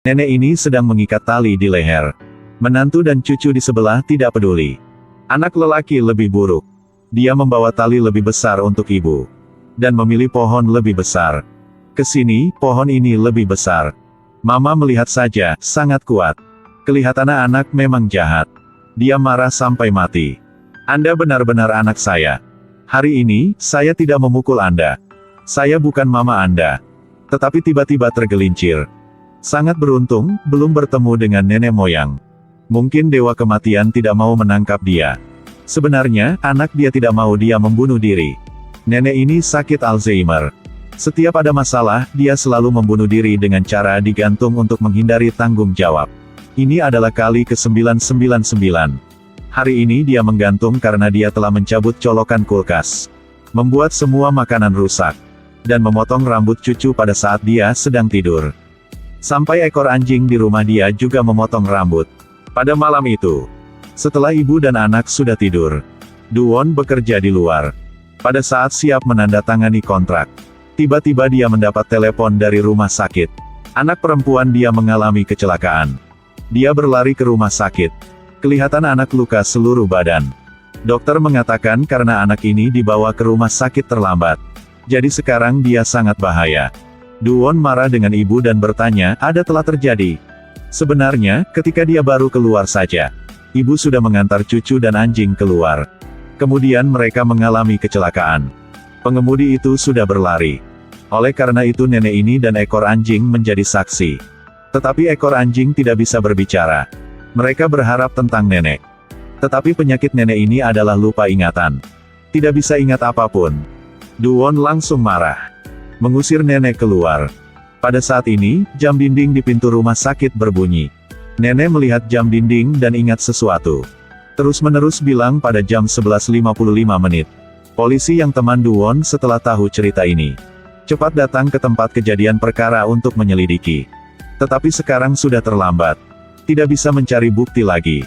Nenek ini sedang mengikat tali di leher. Menantu dan cucu di sebelah tidak peduli. Anak lelaki lebih buruk. Dia membawa tali lebih besar untuk ibu. Dan memilih pohon lebih besar. Kesini, pohon ini lebih besar. Mama melihat saja, sangat kuat. Kelihatan anak memang jahat. Dia marah sampai mati. Anda benar-benar anak saya. Hari ini, saya tidak memukul Anda. Saya bukan mama Anda. Tetapi tiba-tiba tergelincir. Sangat beruntung, belum bertemu dengan nenek moyang. Mungkin dewa kematian tidak mau menangkap dia. Sebenarnya, anak dia tidak mau dia membunuh diri. Nenek ini sakit Alzheimer. Setiap ada masalah, dia selalu membunuh diri dengan cara digantung untuk menghindari tanggung jawab. Ini adalah kali ke-999. Hari ini dia menggantung karena dia telah mencabut colokan kulkas. Membuat semua makanan rusak. Dan memotong rambut cucu pada saat dia sedang tidur. Sampai ekor anjing di rumah dia juga memotong rambut. Pada malam itu, setelah ibu dan anak sudah tidur, Duwon bekerja di luar. Pada saat siap menandatangani kontrak, tiba-tiba dia mendapat telepon dari rumah sakit. Anak perempuan dia mengalami kecelakaan. Dia berlari ke rumah sakit. Kelihatan anak luka seluruh badan. Dokter mengatakan karena anak ini dibawa ke rumah sakit terlambat. Jadi sekarang dia sangat bahaya. Duwon marah dengan ibu dan bertanya, ada telah terjadi. Sebenarnya, ketika dia baru keluar saja, ibu sudah mengantar cucu dan anjing keluar. Kemudian mereka mengalami kecelakaan. Pengemudi itu sudah berlari. Oleh karena itu nenek ini dan ekor anjing menjadi saksi. Tetapi ekor anjing tidak bisa berbicara. Mereka berharap tentang nenek. Tetapi penyakit nenek ini adalah lupa ingatan. Tidak bisa ingat apapun. Duwon langsung marah. Mengusir nenek keluar. Pada saat ini, jam dinding di pintu rumah sakit berbunyi. Nenek melihat jam dinding dan ingat sesuatu. Terus-menerus bilang pada jam 11.55 menit. Polisi yang teman Duwon setelah tahu cerita ini, cepat datang ke tempat kejadian perkara untuk menyelidiki. Tetapi sekarang sudah terlambat. Tidak bisa mencari bukti lagi.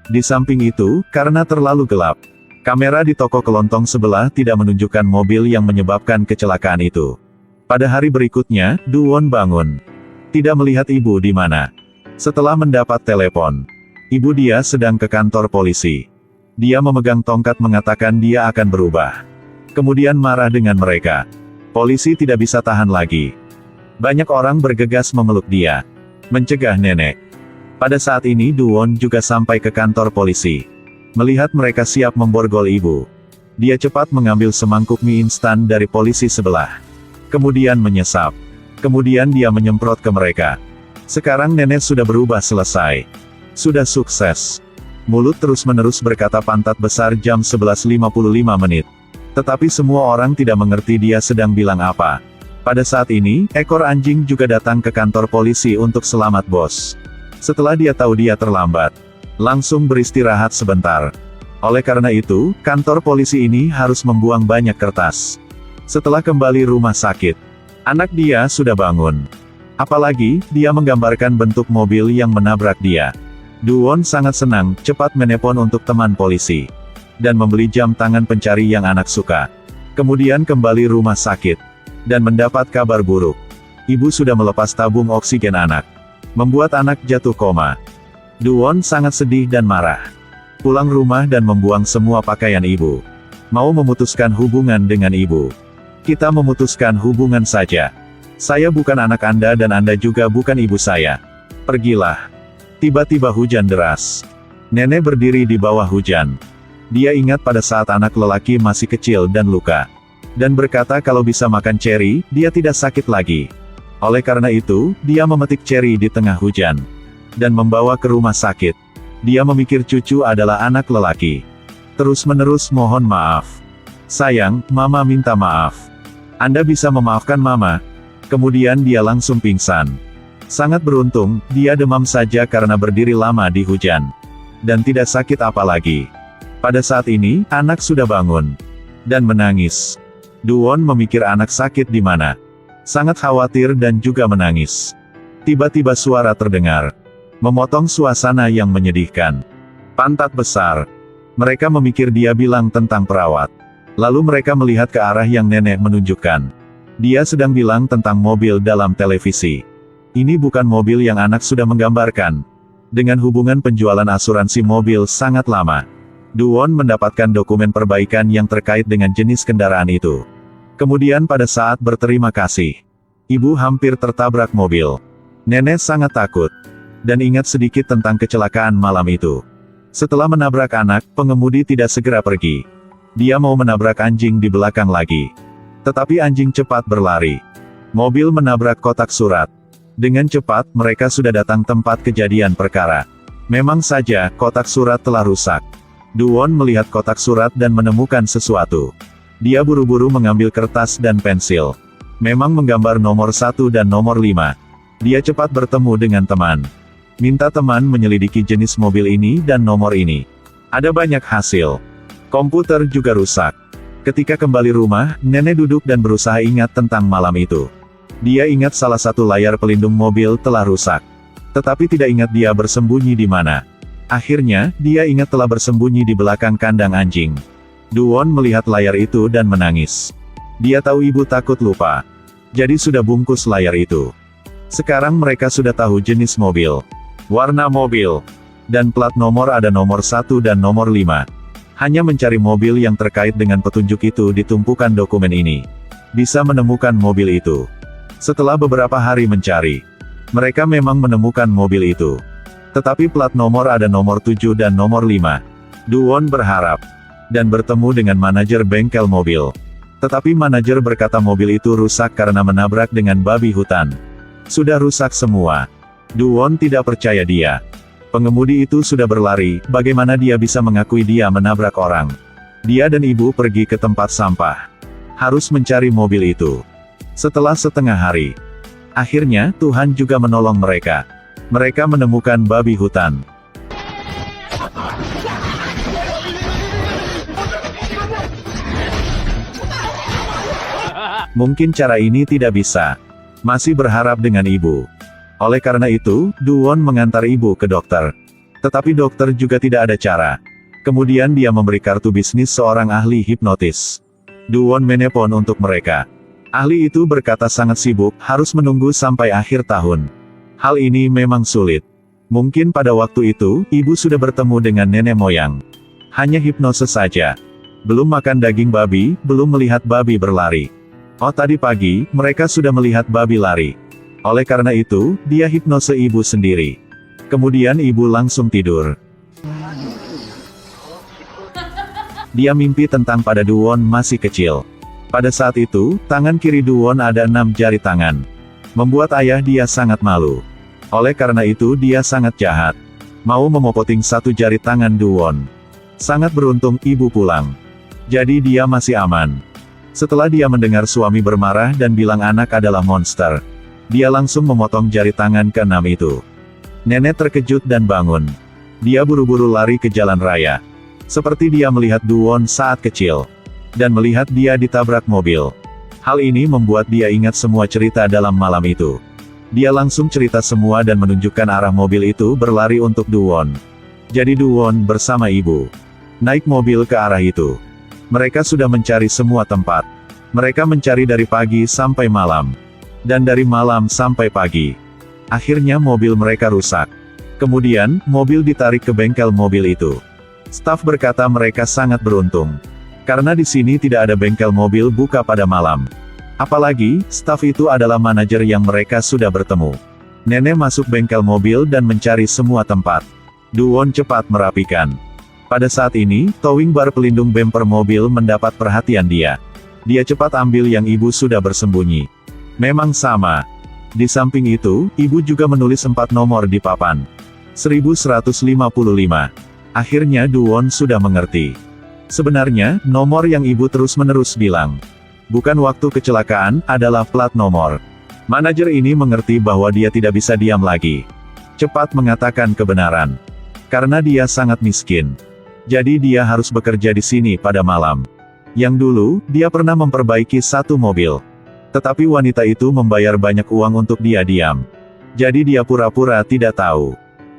Di samping itu, karena terlalu gelap, kamera di toko kelontong sebelah tidak menunjukkan mobil yang menyebabkan kecelakaan itu. Pada hari berikutnya, Duwon bangun. Tidak melihat ibu di mana. Setelah mendapat telepon, ibu dia sedang ke kantor polisi. Dia memegang tongkat mengatakan dia akan berubah. Kemudian marah dengan mereka. Polisi tidak bisa tahan lagi. Banyak orang bergegas memeluk dia. Mencegah nenek. Pada saat ini Duwon juga sampai ke kantor polisi. Melihat mereka siap memborgol ibu, dia cepat mengambil semangkuk mie instan dari polisi sebelah. Kemudian menyesap. Kemudian dia menyemprot ke mereka. Sekarang nenek sudah berubah selesai. Sudah sukses. Mulut terus-menerus berkata pantat besar jam 11.55 menit. Tetapi semua orang tidak mengerti dia sedang bilang apa. Pada saat ini, ekor anjing juga datang ke kantor polisi untuk selamat bos. Setelah dia tahu dia terlambat, langsung beristirahat sebentar. Oleh karena itu, kantor polisi ini harus membuang banyak kertas. Setelah kembali rumah sakit, anak dia sudah bangun. Apalagi, dia menggambarkan bentuk mobil yang menabrak dia. Duwon sangat senang, cepat menelpon untuk teman polisi. Dan membeli jam tangan pencari yang anak suka. Kemudian kembali rumah sakit. Dan mendapat kabar buruk. Ibu sudah melepas tabung oksigen anak. Membuat anak jatuh koma. Duwon sangat sedih dan marah. Pulang rumah dan membuang semua pakaian ibu. Mau memutuskan hubungan dengan ibu. Kita memutuskan hubungan saja. Saya bukan anak Anda dan Anda juga bukan ibu saya. Pergilah. Tiba-tiba hujan deras. Nenek berdiri di bawah hujan. Dia ingat pada saat anak lelaki masih kecil dan luka. Dan berkata kalau bisa makan ceri, dia tidak sakit lagi. Oleh karena itu, dia memetik ceri di tengah hujan. Dan membawa ke rumah sakit. Dia memikir cucu adalah anak lelaki. Terus-menerus mohon maaf. Sayang, Mama minta maaf. Anda bisa memaafkan Mama. Kemudian dia langsung pingsan. Sangat beruntung, dia demam saja karena berdiri lama di hujan. Dan tidak sakit apalagi. Pada saat ini, anak sudah bangun. Dan menangis. Duwon memikir anak sakit di mana. Sangat khawatir dan juga menangis. Tiba-tiba suara terdengar. Memotong suasana yang menyedihkan. Pantat besar. Mereka memikir dia bilang tentang perawat. Lalu mereka melihat ke arah yang nenek menunjukkan. Dia sedang bilang tentang mobil dalam televisi. Ini bukan mobil yang anak sudah menggambarkan. Dengan hubungan penjualan asuransi mobil sangat lama, Duwon mendapatkan dokumen perbaikan yang terkait dengan jenis kendaraan itu. Kemudian pada saat berterima kasih, ibu hampir tertabrak mobil. Nenek sangat takut, dan ingat sedikit tentang kecelakaan malam itu. Setelah menabrak anak, pengemudi tidak segera pergi. Dia mau menabrak anjing di belakang lagi. Tetapi anjing cepat berlari. Mobil menabrak kotak surat. Dengan cepat, mereka sudah datang tempat kejadian perkara. Memang saja, kotak surat telah rusak. Duwon melihat kotak surat dan menemukan sesuatu. Dia buru-buru mengambil kertas dan pensil. Memang menggambar nomor 1 dan nomor 5. Dia cepat bertemu dengan teman. Minta teman menyelidiki jenis mobil ini dan nomor ini. Ada banyak hasil. Komputer juga rusak. Ketika kembali rumah, nenek duduk dan berusaha ingat tentang malam itu. Dia ingat salah satu layar pelindung mobil telah rusak. Tetapi tidak ingat dia bersembunyi di mana. Akhirnya, dia ingat telah bersembunyi di belakang kandang anjing. Duwon melihat layar itu dan menangis. Dia tahu ibu takut lupa. Jadi sudah bungkus layar itu. Sekarang mereka sudah tahu jenis mobil, warna mobil, dan plat nomor ada nomor 1 dan nomor 5. Hanya mencari mobil yang terkait dengan petunjuk itu di tumpukan dokumen ini. Bisa menemukan mobil itu. Setelah beberapa hari mencari, mereka memang menemukan mobil itu. Tetapi plat nomor ada nomor 7 dan nomor 5. Duwon berharap, dan bertemu dengan manajer bengkel mobil. Tetapi manajer berkata mobil itu rusak karena menabrak dengan babi hutan. Sudah rusak semua. Duwon tidak percaya dia. Pengemudi itu sudah berlari, bagaimana dia bisa mengakui dia menabrak orang? Dia dan ibu pergi ke tempat sampah. Harus mencari mobil itu. Setelah setengah hari, akhirnya Tuhan juga menolong mereka. Mereka menemukan babi hutan. Mungkin cara ini tidak bisa. Masih berharap dengan ibu. Oleh karena itu, Duwon mengantar ibu ke dokter. Tetapi dokter juga tidak ada cara. Kemudian dia memberi kartu bisnis seorang ahli hipnotis. Duwon menelpon untuk mereka. Ahli itu berkata sangat sibuk, harus menunggu sampai akhir tahun. Hal ini memang sulit. Mungkin pada waktu itu, ibu sudah bertemu dengan nenek moyang. Hanya hipnose saja. Belum makan daging babi, belum melihat babi berlari. Oh tadi pagi, mereka sudah melihat babi lari. Oleh karena itu, dia hipnose ibu sendiri. Kemudian ibu langsung tidur. Dia mimpi tentang pada Duwon masih kecil. Pada saat itu, tangan kiri Duwon ada 6 jari tangan. Membuat ayah dia sangat malu. Oleh karena itu dia sangat jahat. Mau memopoting 1 jari tangan Duwon. Sangat beruntung ibu pulang. Jadi dia masih aman. Setelah dia mendengar suami bermarah dan bilang anak adalah monster, dia langsung memotong jari tangan ke-6 itu. Nenek terkejut dan bangun. Dia buru-buru lari ke jalan raya. Seperti dia melihat Duwon saat kecil. Dan melihat dia ditabrak mobil. Hal ini membuat dia ingat semua cerita dalam malam itu. Dia langsung cerita semua dan menunjukkan arah mobil itu berlari untuk Duwon. Jadi Duwon bersama ibu naik mobil ke arah itu. Mereka sudah mencari semua tempat. Mereka mencari dari pagi sampai malam. Dan dari malam sampai pagi. Akhirnya mobil mereka rusak. Kemudian, mobil ditarik ke bengkel mobil itu. Staf berkata mereka sangat beruntung. Karena di sini tidak ada bengkel mobil buka pada malam. Apalagi, staf itu adalah manajer yang mereka sudah bertemu. Nenek masuk bengkel mobil dan mencari semua tempat. Duwon cepat merapikan. Pada saat ini, towing bar pelindung bemper mobil mendapat perhatian dia. Dia cepat ambil yang ibu sudah bersembunyi. Memang sama. Di samping itu, ibu juga menulis 4 nomor di papan. 1155. Akhirnya Duwon sudah mengerti. Sebenarnya, nomor yang ibu terus-menerus bilang. Bukan waktu kecelakaan, adalah plat nomor. Manajer ini mengerti bahwa dia tidak bisa diam lagi. Cepat mengatakan kebenaran. Karena dia sangat miskin. Jadi dia harus bekerja di sini pada malam. Yang dulu, dia pernah memperbaiki 1 mobil. Tetapi wanita itu membayar banyak uang untuk dia diam. Jadi dia pura-pura tidak tahu.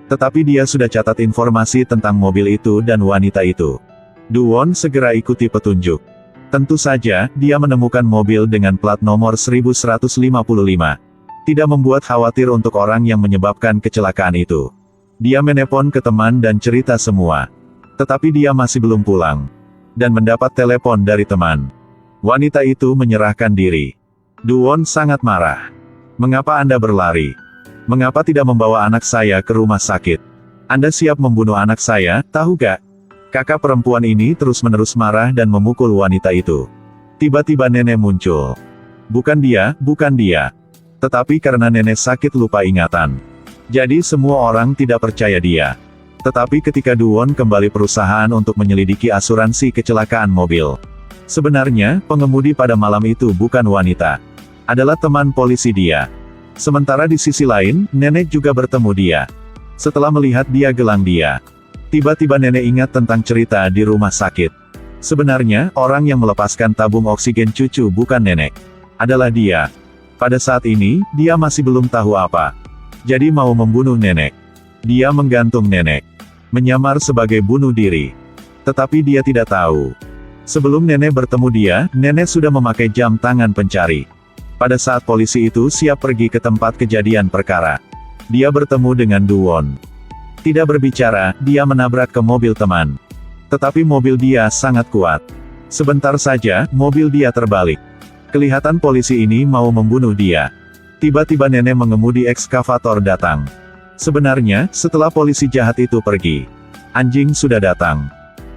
Tetapi dia sudah catat informasi tentang mobil itu dan wanita itu. Duwon segera ikuti petunjuk. Tentu saja, dia menemukan mobil dengan plat nomor 1155. Tidak membuat khawatir untuk orang yang menyebabkan kecelakaan itu. Dia menelpon ke teman dan cerita semua. Tetapi dia masih belum pulang. Dan mendapat telepon dari teman. Wanita itu menyerahkan diri. Du-won sangat marah. Mengapa Anda berlari? Mengapa tidak membawa anak saya ke rumah sakit? Anda siap membunuh anak saya, tahu gak? Kakak perempuan ini terus-menerus marah dan memukul wanita itu. Tiba-tiba nenek muncul. Bukan dia. Tetapi karena nenek sakit lupa ingatan. Jadi semua orang tidak percaya dia. Tetapi ketika Du-won kembali perusahaan untuk menyelidiki asuransi kecelakaan mobil. Sebenarnya, pengemudi pada malam itu bukan wanita. Adalah teman polisi dia. Sementara di sisi lain, nenek juga bertemu dia. Setelah melihat dia gelang dia. Tiba-tiba nenek ingat tentang cerita di rumah sakit. Sebenarnya, orang yang melepaskan tabung oksigen cucu bukan nenek. Adalah dia. Pada saat ini, dia masih belum tahu apa. Jadi mau membunuh nenek. Dia menggantung nenek. Menyamar sebagai bunuh diri. Tetapi dia tidak tahu. Sebelum nenek bertemu dia, nenek sudah memakai jam tangan pencari. Pada saat polisi itu siap pergi ke tempat kejadian perkara. Dia bertemu dengan Du-won. Tidak berbicara, dia menabrak ke mobil teman. Tetapi mobil dia sangat kuat. Sebentar saja, mobil dia terbalik. Kelihatan polisi ini mau membunuh dia. Tiba-tiba nenek mengemudi ekskavator datang. Sebenarnya, setelah polisi jahat itu pergi, anjing sudah datang.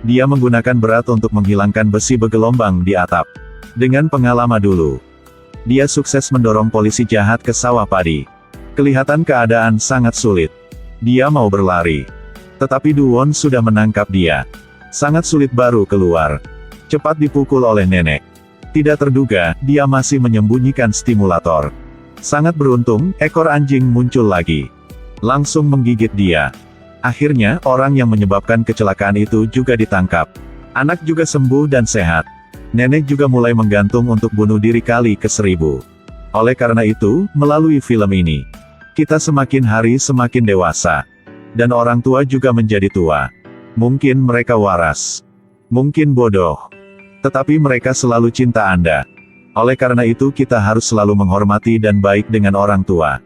Dia menggunakan berat untuk menghilangkan besi bergelombang di atap. Dengan pengalaman dulu, dia sukses mendorong polisi jahat ke sawah padi. Kelihatan keadaan sangat sulit. Dia mau berlari. Tetapi Du-won sudah menangkap dia. Sangat sulit baru keluar. Cepat dipukul oleh nenek. Tidak terduga, dia masih menyembunyikan stimulator. Sangat beruntung, ekor anjing muncul lagi. Langsung menggigit dia. Akhirnya, orang yang menyebabkan kecelakaan itu juga ditangkap. Anak juga sembuh dan sehat. Nenek juga mulai menggantung untuk bunuh diri kali ke 1000. Oleh karena itu, melalui film ini, kita semakin hari semakin dewasa. Dan orang tua juga menjadi tua. Mungkin mereka waras. Mungkin bodoh. Tetapi mereka selalu cinta Anda. Oleh karena itu kita harus selalu menghormati dan baik dengan orang tua.